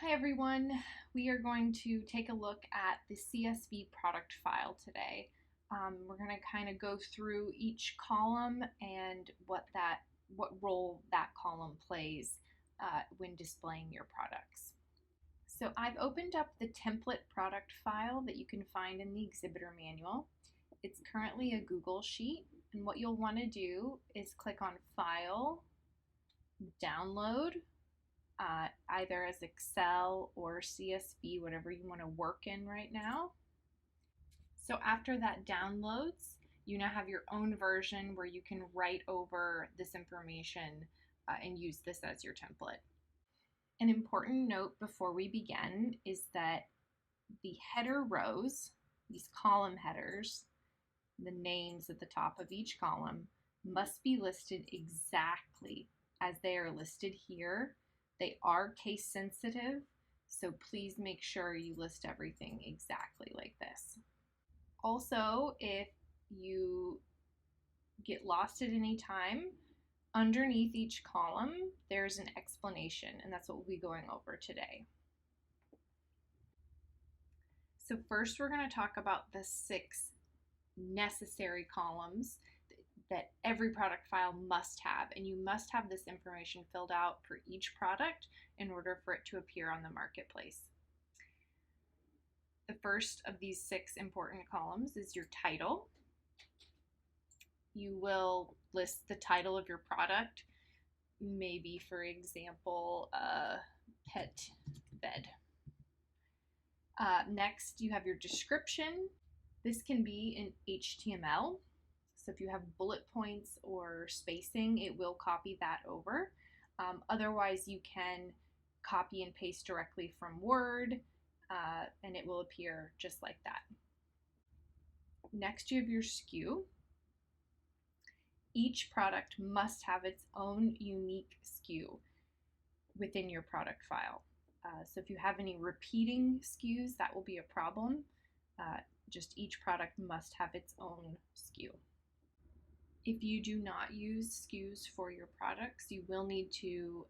Hi everyone, we are going to take a look at the CSV product file today. We're going to kind of go through each column and what role that column plays when displaying your products. So I've opened up the template product file that you can find in the exhibitor manual. It's currently a Google sheet, and what you'll want to do is click on File, Download, either as Excel or CSV, whatever you want to work in right now. So after that downloads, you now have your own version where you can write over this information and use this as your template. An important note before we begin is that the header rows, these column headers, the names at the top of each column, must be listed exactly as they are listed here. They are case sensitive, so please make sure you list everything exactly like this. Also, if you get lost at any time, underneath each column there's an explanation, and that's what we'll be going over today. So first we're going to talk about the 6 necessary columns that every product file must have, and you must have this information filled out for each product in order for it to appear on the marketplace. The first of these 6 important columns is your title. You will list the title of your product, maybe for example, pet bed. Next, you have your description. This can be in HTML. So if you have bullet points or spacing, it will copy that over. Otherwise, you can copy and paste directly from Word, and it will appear just like that. Next, you have your SKU. Each product must have its own unique SKU within your product file. So if you have any repeating SKUs, that will be a problem. Just each product must have its own SKU. If you do not use SKUs for your products, you will need to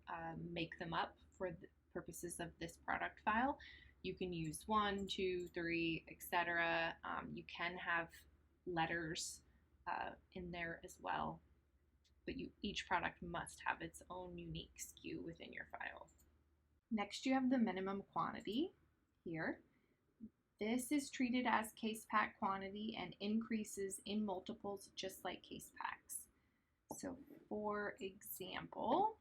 make them up for the purposes of this product file. You can use 1, 2, 3, etc. You can have letters in there as well, but each product must have its own unique SKU within your file. Next, you have the minimum quantity here. This is treated as case pack quantity and increases in multiples just like case packs. So for example,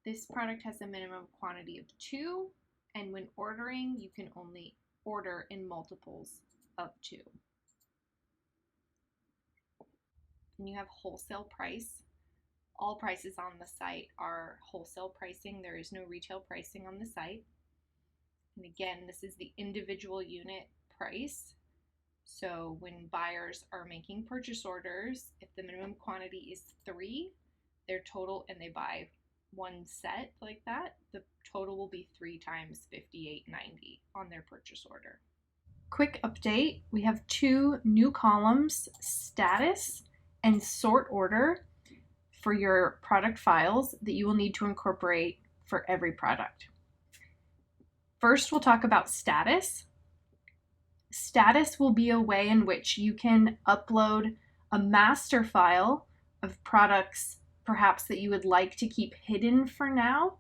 this product has a minimum quantity of 2, and when ordering, you can only order in multiples of 2. And you have wholesale price. All prices on the site are wholesale pricing. There is no retail pricing on the site. And again, this is the individual unit price. So when buyers are making purchase orders, if the minimum quantity is 3, their total, and they buy 1 set like that, the total will be 3 times $58.90 on their purchase order. Quick update, we have 2 new columns, status and sort order, for your product files that you will need to incorporate for every product. First, we'll talk about status. Status will be a way in which you can upload a master file of products, perhaps that you would like to keep hidden for now.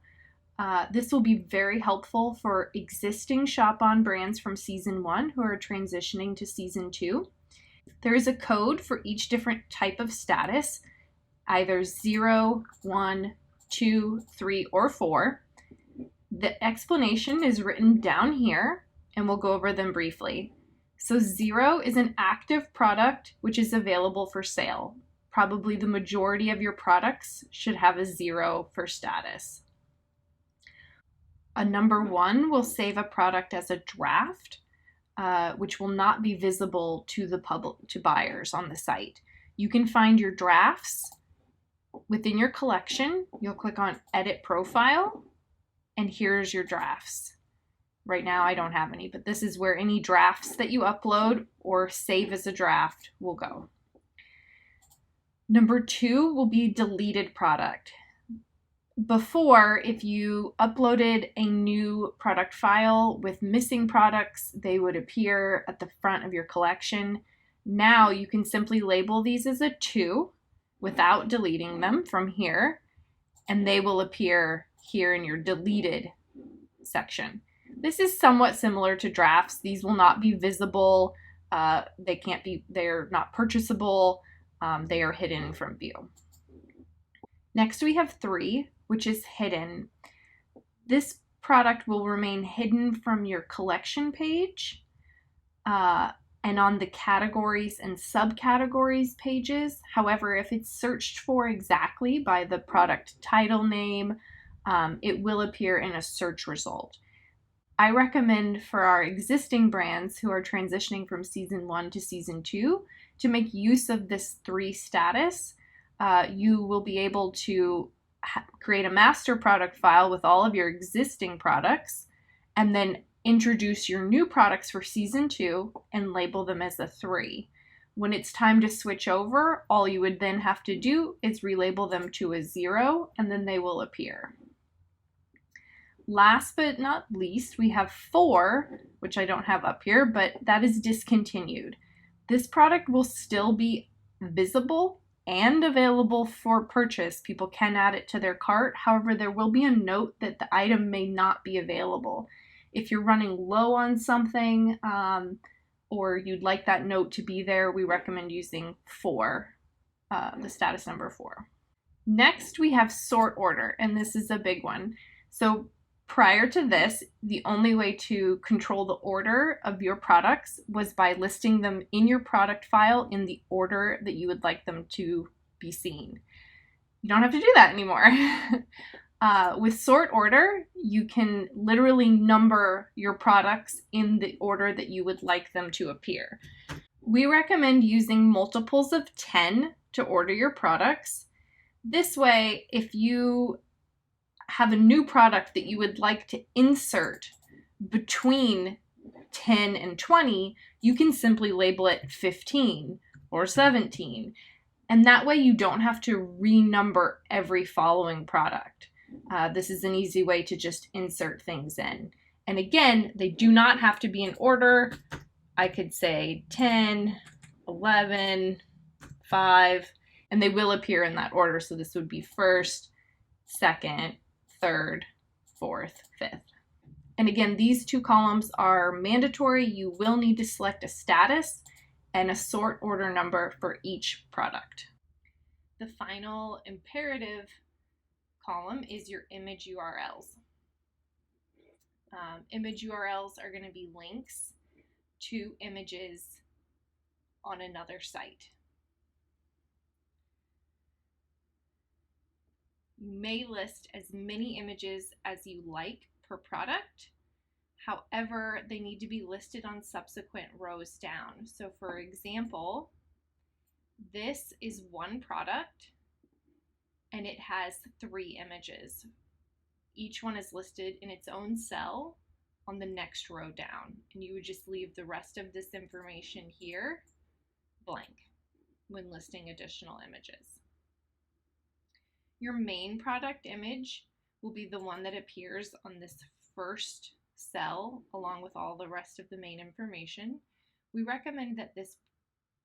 This will be very helpful for existing Shoppe On brands from Season 1 who are transitioning to Season 2. There is a code for each different type of status, either 0, 1, 2, 3, or 4. The explanation is written down here, and we'll go over them briefly. So 0 is an active product which is available for sale. Probably the majority of your products should have a 0 for status. A number 1 will save a product as a draft, which will not be visible to the to buyers on the site. You can find your drafts within your collection. You'll click on Edit Profile, and here's your drafts. Right now I don't have any, but this is where any drafts that you upload or save as a draft will go. Number 2 will be deleted product. Before, if you uploaded a new product file with missing products, they would appear at the front of your collection. Now you can simply label these as a 2 without deleting them from here, and they will appear here in your deleted section. This is somewhat similar to drafts. These will not be visible. They're not purchasable. They are hidden from view. Next, we have 3, which is hidden. This product will remain hidden from your collection page and on the categories and subcategories pages. However, if it's searched for exactly by the product title name, it will appear in a search result. I recommend for our existing brands who are transitioning from season 1 to season 2 to make use of this 3 status. You will be able to create a master product file with all of your existing products and then introduce your new products for season 2 and label them as a 3. When it's time to switch over, all you would then have to do is relabel them to a 0 and then they will appear. Last but not least, we have 4, which I don't have up here, but that is discontinued. This product will still be visible and available for purchase. People can add it to their cart. However, there will be a note that the item may not be available. If you're running low on something or you'd like that note to be there, we recommend using 4, the status number 4. Next, we have sort order, and this is a big one. So prior to this, the only way to control the order of your products was by listing them in your product file in the order that you would like them to be seen. You don't have to do that anymore. With sort order, you can literally number your products in the order that you would like them to appear. We recommend using multiples of 10 to order your products. This way, if you have a new product that you would like to insert between 10 and 20, you can simply label it 15 or 17. And that way you don't have to renumber every following product. This is an easy way to just insert things in. And again, they do not have to be in order. I could say 10, 11, 5, and they will appear in that order. So this would be first, second, third, fourth, fifth. And again, these 2 columns are mandatory. You will need to select a status and a sort order number for each product. The final imperative column is your image URLs. Image URLs are going to be links to images on another site. You may list as many images as you like per product. However, they need to be listed on subsequent rows down. So for example, this is one product and it has 3 images. Each one is listed in its own cell on the next row down. And you would just leave the rest of this information here blank when listing additional images. Your main product image will be the one that appears on this first cell along with all the rest of the main information. We recommend that this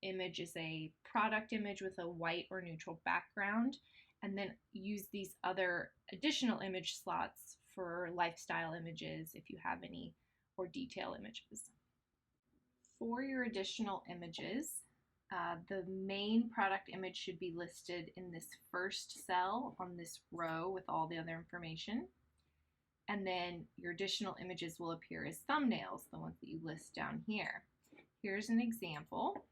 image is a product image with a white or neutral background, and then use these other additional image slots for lifestyle images if you have any, or detail images. For your additional images, the main product image should be listed in this first cell on this row with all the other information. And then your additional images will appear as thumbnails, the ones that you list down here. Here's an example.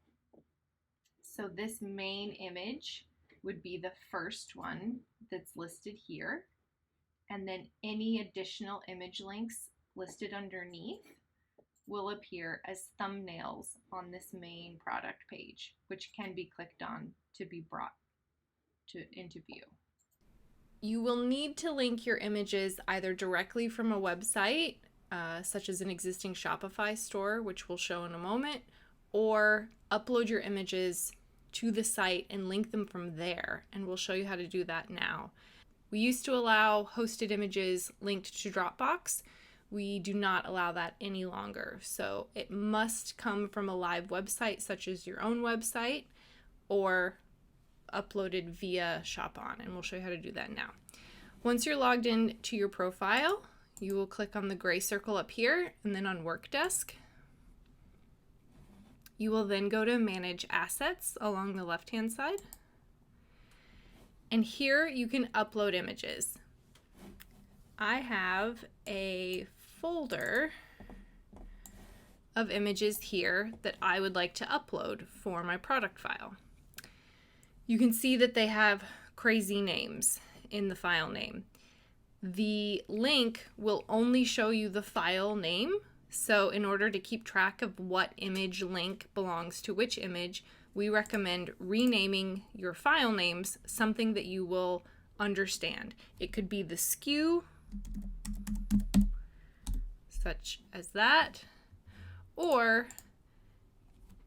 So this main image would be the first one that's listed here. And then any additional image links listed underneath will appear as thumbnails on this main product page, which can be clicked on to be brought into view. You will need to link your images either directly from a website, such as an existing Shopify store, which we'll show in a moment, or upload your images to the site and link them from there, and we'll show you how to do that now. We used to allow hosted images linked to Dropbox. We do not allow that any longer. So it must come from a live website, such as your own website, or uploaded via Shoppe On, and we'll show you how to do that now. Once you're logged in to your profile, you will click on the gray circle up here and then on Work Desk. You will then go to Manage Assets along the left-hand side. And here you can upload images. I have a folder of images here that I would like to upload for my product file. You can see that they have crazy names in the file name. The link will only show you the file name. So in order to keep track of what image link belongs to which image, we recommend renaming your file names something that you will understand. It could be the SKU, such as that, or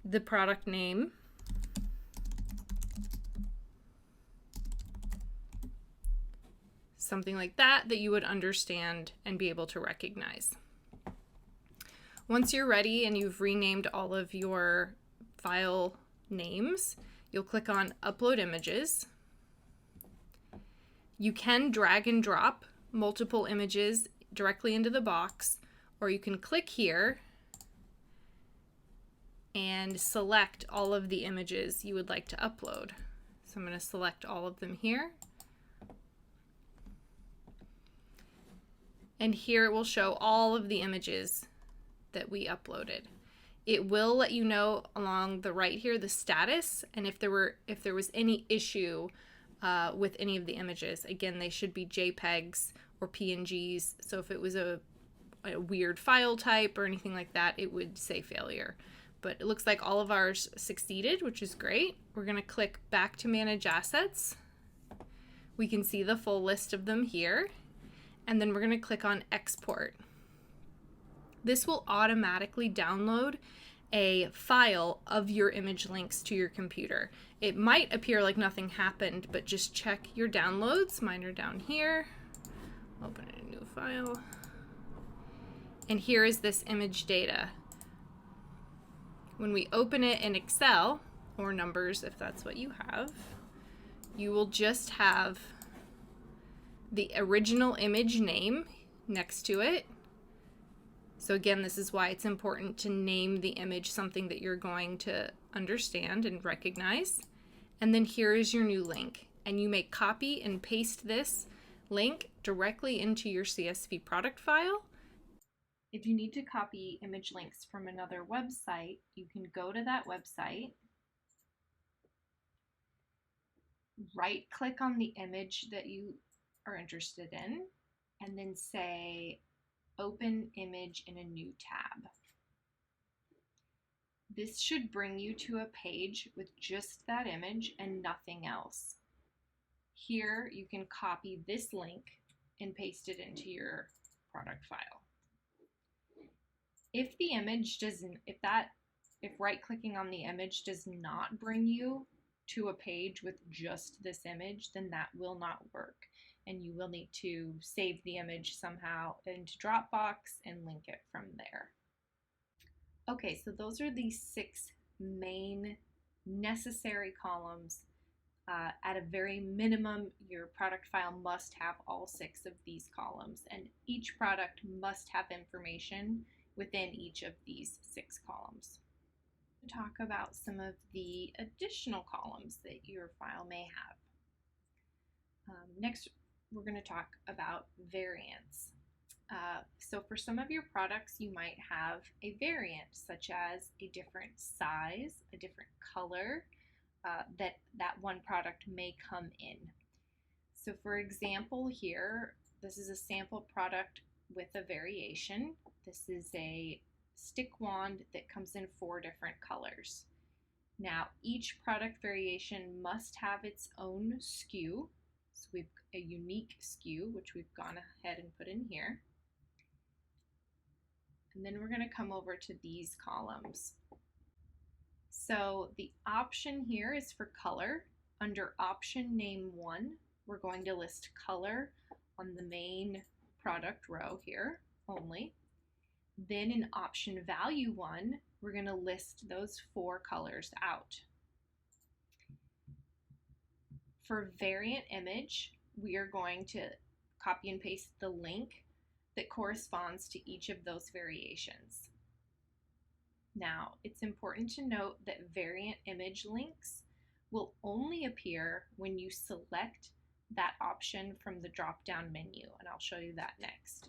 the product name, something like that you would understand and be able to recognize. Once you're ready and you've renamed all of your file names, you'll click on Upload Images. You can drag and drop multiple images directly into the box, or you can click here and select all of the images you would like to upload. So I'm going to select all of them here. And here it will show all of the images that we uploaded. It will let you know along the right here the status, and if there was any issue with any of the images. Again, they should be JPEGs or PNGs, so if it was a weird file type or anything like that, it would say failure. But it looks like all of ours succeeded, which is great. We're going to click back to Manage Assets. We can see the full list of them here, and then we're going to click on Export. This will automatically download a file of your image links to your computer. It might appear like nothing happened, but just check your downloads. Mine are down here. Open a new file. And here is this image data. When we open it in Excel, or Numbers if that's what you have, you will just have the original image name next to it. So again, this is why it's important to name the image something that you're going to understand and recognize. And then here is your new link. And you may copy and paste this link directly into your CSV product file. If you need to copy image links from another website, you can go to that website, right-click on the image that you are interested in, and then say Open Image in a new tab. This should bring you to a page with just that image and nothing else. Here you can copy this link and paste it into your product file. If the image doesn't, if right-clicking on the image does not bring you to a page with just this image, then that will not work. And you will need to save the image somehow into Dropbox and link it from there. Okay, so those are the 6 main necessary columns. At a very minimum, your product file must have all 6 of these columns, and each product must have information within each of these 6 columns. We'll talk about some of the additional columns that your file may have. Next, we're going to talk about variants. So for some of your products, you might have a variant, such as a different size, a different color, that one product may come in. So for example here, this is a sample product with a variation. This is a stick wand that comes in 4 different colors. Now each product variation must have its own SKU. So we've a unique SKU, which we've gone ahead and put in here. And then we're going to come over to these columns. So the option here is for color. Under option name 1, we're going to list color on the main product row here only. Then in option value 1, we're going to list those 4 colors out. For variant image, we are going to copy and paste the link that corresponds to each of those variations. Now, it's important to note that variant image links will only appear when you select that option from the drop-down menu, and I'll show you that next.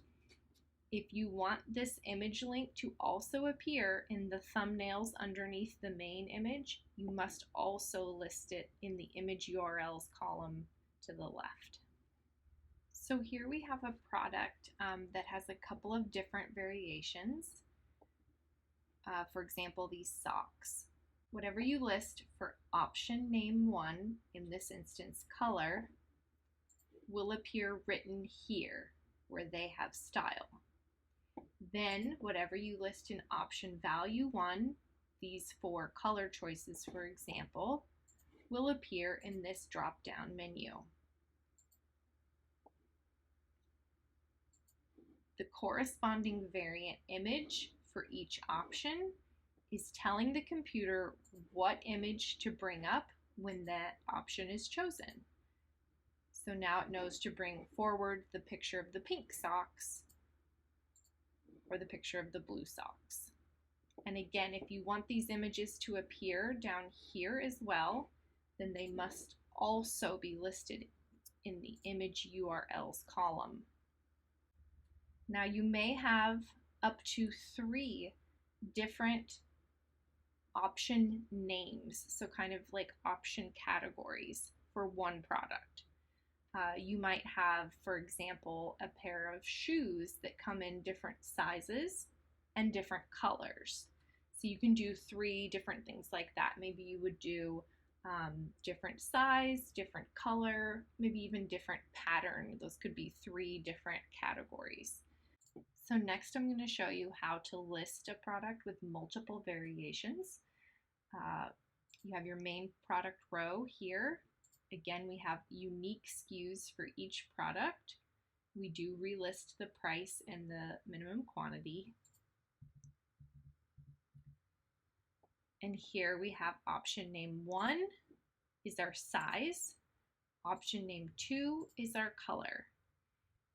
If you want this image link to also appear in the thumbnails underneath the main image, you must also list it in the image URLs column to the left. So here we have a product that has a couple of different variations. For example, these socks. Whatever you list for option name 1, in this instance color, will appear written here where they have style. Then whatever you list in option value 1, these 4 color choices for example, will appear in this drop-down menu. The corresponding variant image for each option is telling the computer what image to bring up when that option is chosen. So now it knows to bring forward the picture of the pink socks or the picture of the blue socks. And again, if you want these images to appear down here as well, then they must also be listed in the image URLs column. Now you may have up to 3 different option names, so kind of like option categories for one product. You might have, for example, a pair of shoes that come in different sizes and different colors. So you can do 3 different things like that. Maybe you would do different size, different color, maybe even different pattern. Those could be 3 different categories. So next I'm going to show you how to list a product with multiple variations. You have your main product row here. Again, we have unique SKUs for each product. We do relist the price and the minimum quantity. And here we have option name 1 is our size. Option name 2 is our color.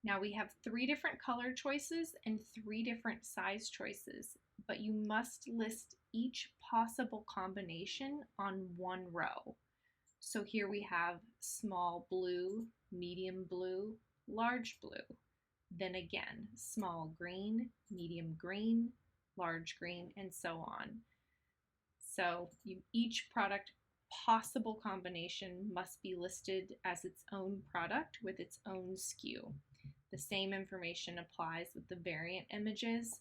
Now we have 3 different color choices and 3 different size choices, but you must list each possible combination on one row. So here we have small blue, medium blue, large blue. Then again, small green, medium green, large green, and so on. So each product possible combination must be listed as its own product with its own SKU. The same information applies with the variant images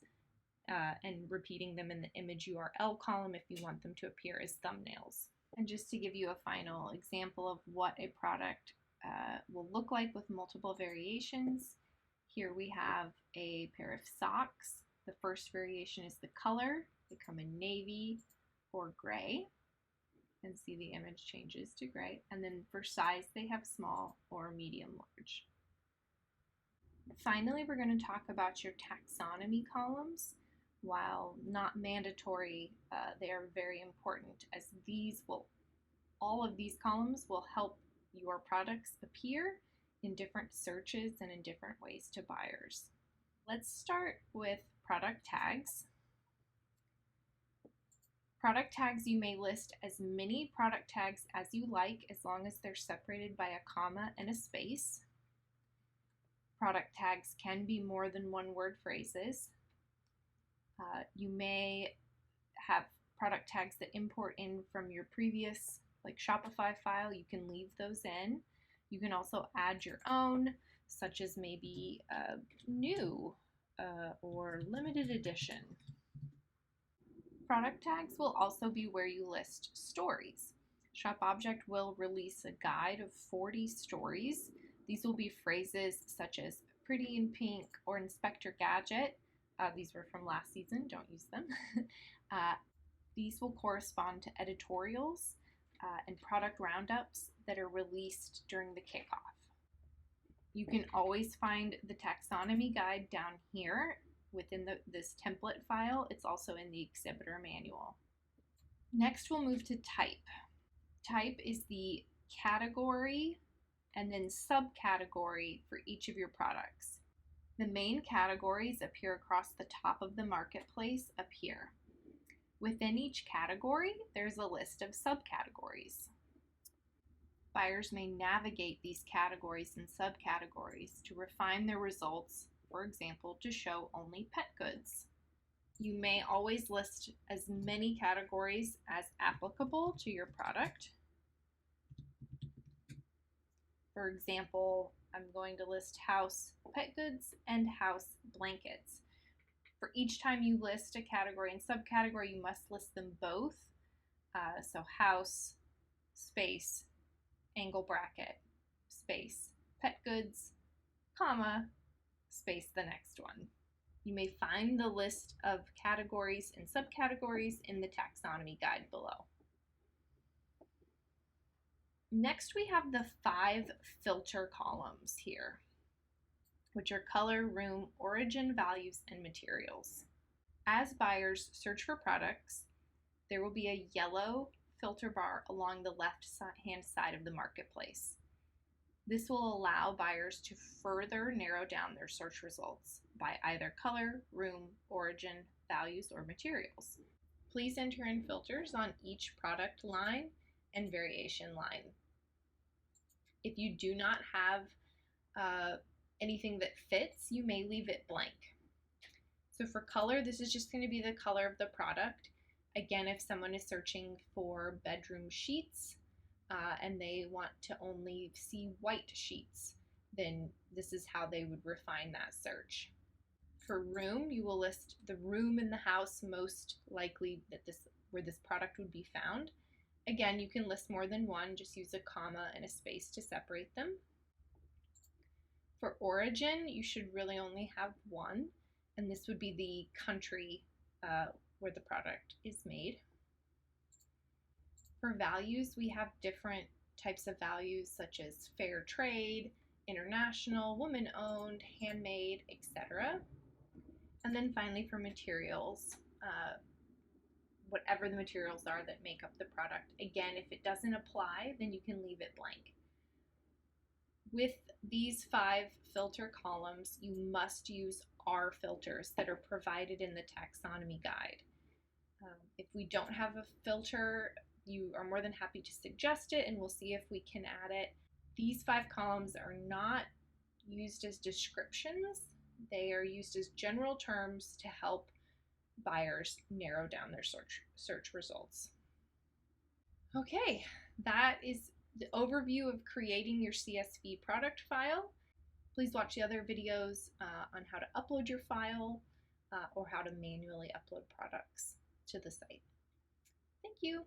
and repeating them in the image URL column if you want them to appear as thumbnails. And just to give you a final example of what a product will look like with multiple variations, here we have a pair of socks. The first variation is the color. They come in navy or gray, and see the image changes to gray. And then for size, they have small or medium large. Finally, we're going to talk about your taxonomy columns. While not mandatory, they are very important, as all of these columns will help your products appear in different searches and in different ways to buyers. Let's start with product tags. Product tags, you may list as many product tags as you like, as long as they're separated by a comma and a space. Product tags can be more than one word phrases. You may have product tags that import in from your previous Shopify file. You can leave those in. You can also add your own, such as maybe new or limited edition. Product tags will also be where you list stories. ShopObject will release a guide of 40 stories. These will be phrases such as pretty in pink or Inspector Gadget. These were from last season, don't use them. These will correspond to editorials and product roundups that are released during the kickoff. You can always find the taxonomy guide down here within this template file. It's also in the exhibitor manual. Next, we'll move to type. Type is the category and then subcategory for each of your products. The main categories appear across the top of the marketplace up here. Within each category, there's a list of subcategories. Buyers may navigate these categories and subcategories to refine their results, for example, to show only pet goods. You may always list as many categories as applicable to your product. For example, I'm going to list house pet goods and house blankets. For each time you list a category and subcategory, you must list them both. So house, space, angle bracket, space, pet goods, comma, space the next one. You may find the list of categories and subcategories in the taxonomy guide below. Next, we have the 5 filter columns here, which are color, room, origin, values, and materials. As buyers search for products, there will be a yellow filter bar along the left-hand side of the marketplace. This will allow buyers to further narrow down their search results by either color, room, origin, values, or materials. Please enter in filters on each product line and variation line. If you do not have anything that fits, you may leave it blank. So for color, this is just going to be the color of the product. Again, if someone is searching for bedroom sheets and they want to only see white sheets, then this is how they would refine that search. For room, you will list the room in the house most likely that where this product would be found. Again, you can list more than one, just use a comma and a space to separate them. For origin, you should really only have one, and this would be the country where the product is made. For values, we have different types of values such as fair trade, international, woman-owned, handmade, etc. And then finally for materials, whatever the materials are that make up the product. Again, if it doesn't apply, then you can leave it blank. With these 5 filter columns, you must use our filters that are provided in the taxonomy guide. If we don't have a filter, you are more than happy to suggest it and we'll see if we can add it. These 5 columns are not used as descriptions. They are used as general terms to help buyers narrow down their search results. Okay, that is the overview of creating your CSV product file. Please watch the other videos on how to upload your file or how to manually upload products to the site. Thank you.